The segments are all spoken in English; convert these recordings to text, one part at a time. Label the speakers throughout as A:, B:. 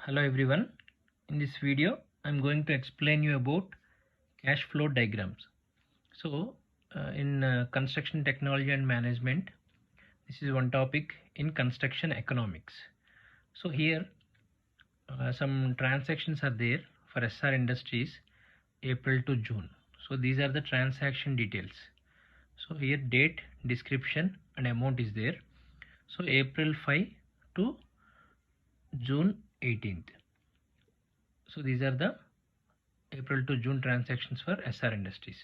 A: Hello everyone. In this video I'm going to explain you about cash flow diagrams. So in construction technology and management, this is one topic in construction economics. So here some transactions are there for SR Industries April to June. So these are the transaction details. So here date, description and amount is there. So April 5 to June 18th. So these are the April to June transactions for SR Industries.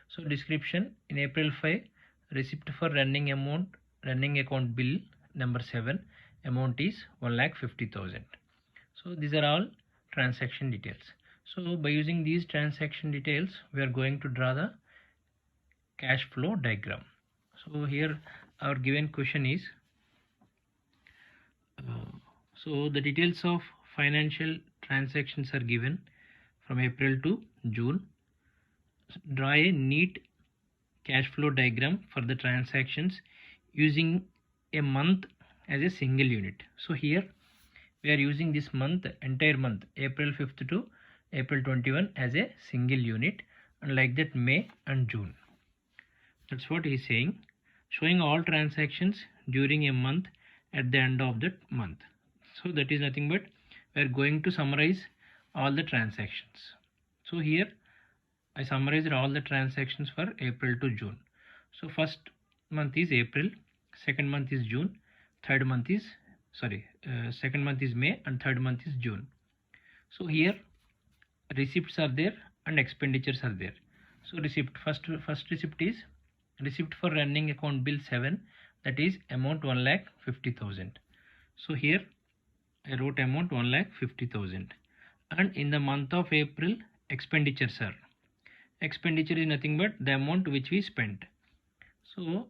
A: So description: in April 5, receipt for running account bill number 7, amount is 1,50,000. So these are all transaction details. So by using these transaction details, we are going to draw the cash flow diagram. So here our given question is, so the details of financial transactions are given from April to June. Draw a neat cash flow diagram for the transactions using a month as a single unit. So here we are using this month, entire month, April 5th to April 21 as a single unit, and like that May and June. That's what he is saying, showing all transactions during a month at the end of that month. So that is nothing but we are going to summarize all the transactions. So here I summarized all the transactions for April to June. So first month is April, second month is June, second month is May, and third month is June. So here receipts are there and expenditures are there. So receipt, first receipt is receipt for running account bill 7, that is amount 1,50,000. So here I wrote amount 1,50,000, and in the month of April expenditures are, expenditure is nothing but the amount which we spent. So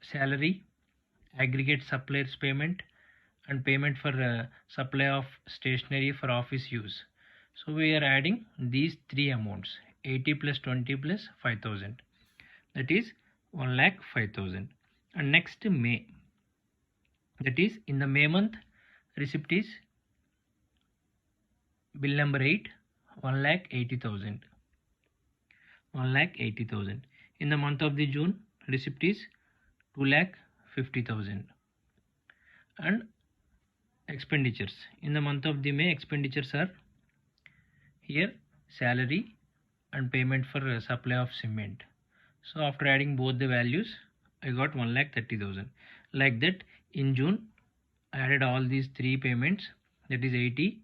A: salary, aggregate suppliers payment, and payment for supply of stationery for office use. So we are adding these three amounts, 80 plus 20 plus 5,000, that is 1,05,000. And next May, that is in the May month, receipt is bill number 8, 1,80,000. 1,80,000. In the month of the June, receipt is 2,50,000. And expenditures, in the month of the May, expenditures are here salary and payment for supply of cement. So after adding both the values, I got 1,30,000. Like that in June I added all these three payments, that is 80,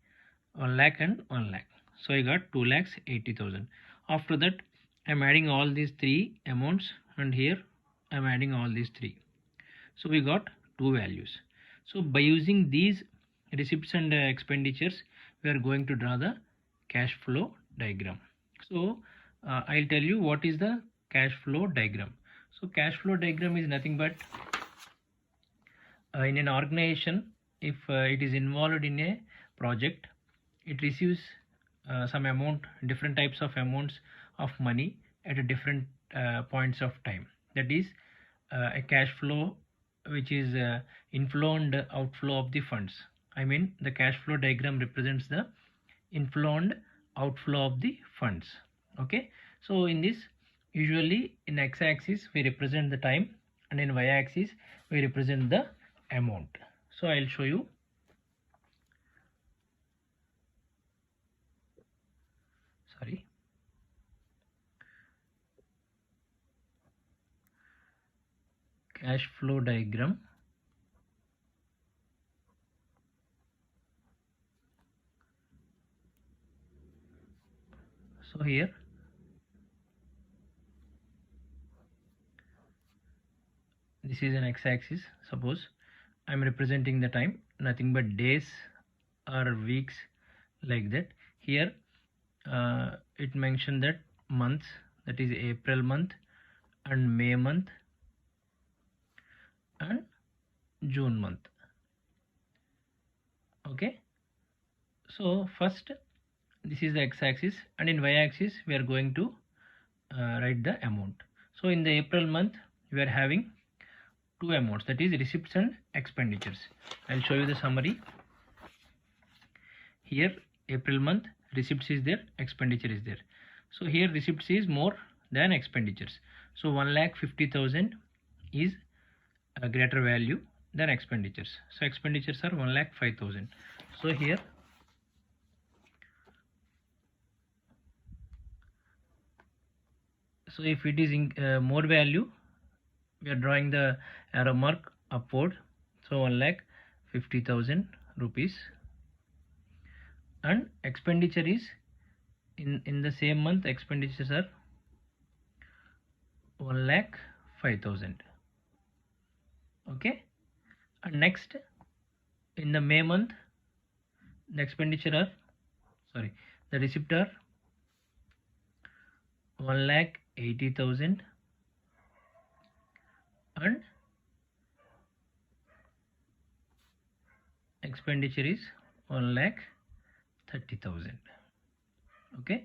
A: 1 lakh and 1 lakh. So I got 2,80,000. After that I am adding all these three amounts, and here I am adding all these three. So we got two values. So by using these receipts and expenditures, we are going to draw the cash flow diagram. So I'll tell you what is the cash flow diagram. So cash flow diagram is nothing but in an organization, if it is involved in a project, it receives some amount, different types of amounts of money at a different points of time. That is a cash flow which is inflow and outflow of the funds. I mean, the cash flow diagram represents the inflow and outflow of the funds. Okay, so in this, usually in x-axis we represent the time, and in y-axis we represent the amount. So I'll show you. Sorry. Cash flow diagram. So here this is an x-axis. Suppose I am representing the time, nothing but days or weeks, like that. Here it mentioned that months, that is April month and May month and June month. Okay, so first this is the x-axis, and in y-axis we are going to write the amount. So in the April month we are having two amounts, that is receipts and expenditures. I'll show you the summary. here April month receipts is there, expenditure is there. So here receipts is more than expenditures. So 1,50,000 is a greater value than expenditures. So expenditures are 1,05,000. So here so if it is more value, we are drawing the arrow mark upward. So 1,50,000 rupees, and expenditure is in the same month expenditures are 1,05,000. Okay, and next in the May month the expenditure are the receipt are 1,80,000 and expenditure is 1,30,000. Okay,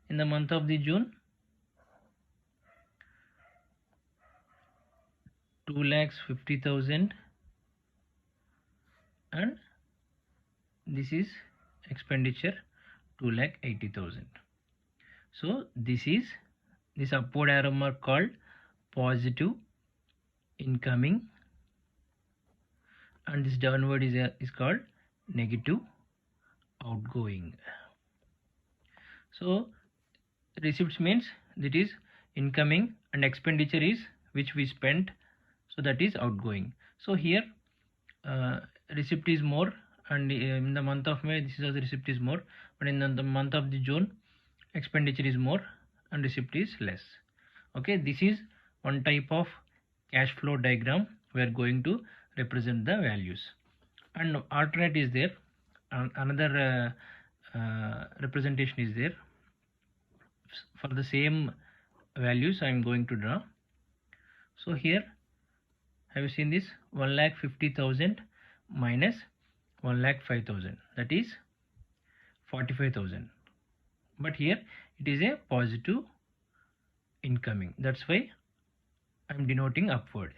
A: in the month of the June 2,50,000 and this is expenditure 2,80,000. So this upward arrow mark called positive incoming, and this downward is called negative outgoing. So receipts means that is incoming, and expenditure is which we spent, so that is outgoing. So here receipt is more, and in the month of May this is also receipt is more, but in the month of the June expenditure is more and receipt is less. Okay, this is one type of cash flow diagram. We are going to represent the values, and alternate is there, another representation is there for the same values. I am going to draw. So here have you seen this 1,50,000 minus 1,05,000, that is 45,000, but here it is a positive incoming, that's why I am denoting upward.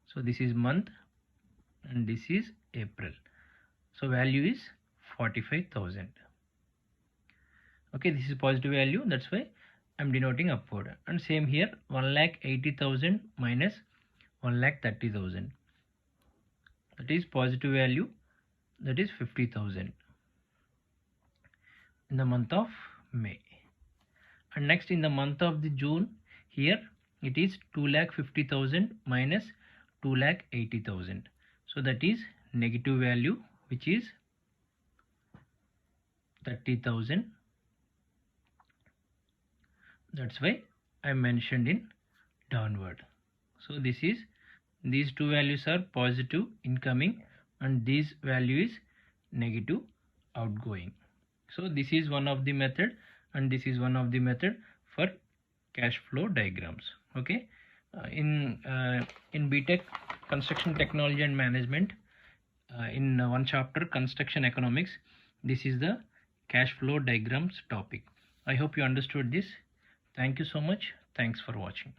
A: So this is month and this is April, so value is 45,000. Okay, this is positive value, that's why I am denoting upward. And same here 1,80,000 minus 1,30,000, that is positive value, that is 50,000 in the month of May. And next in the month of the June, here it is 2,50,000 minus 2,80,000, so that is negative value, which is 30,000. That's why I mentioned in downward. So these two values are positive incoming and this value is negative outgoing. So this is one of the method and this is one of the method for cash flow diagrams. Okay, in BTech Construction Technology and Management, in one chapter Construction Economics, this is the cash flow diagrams topic. I hope you understood this. Thank you so much. Thanks for watching.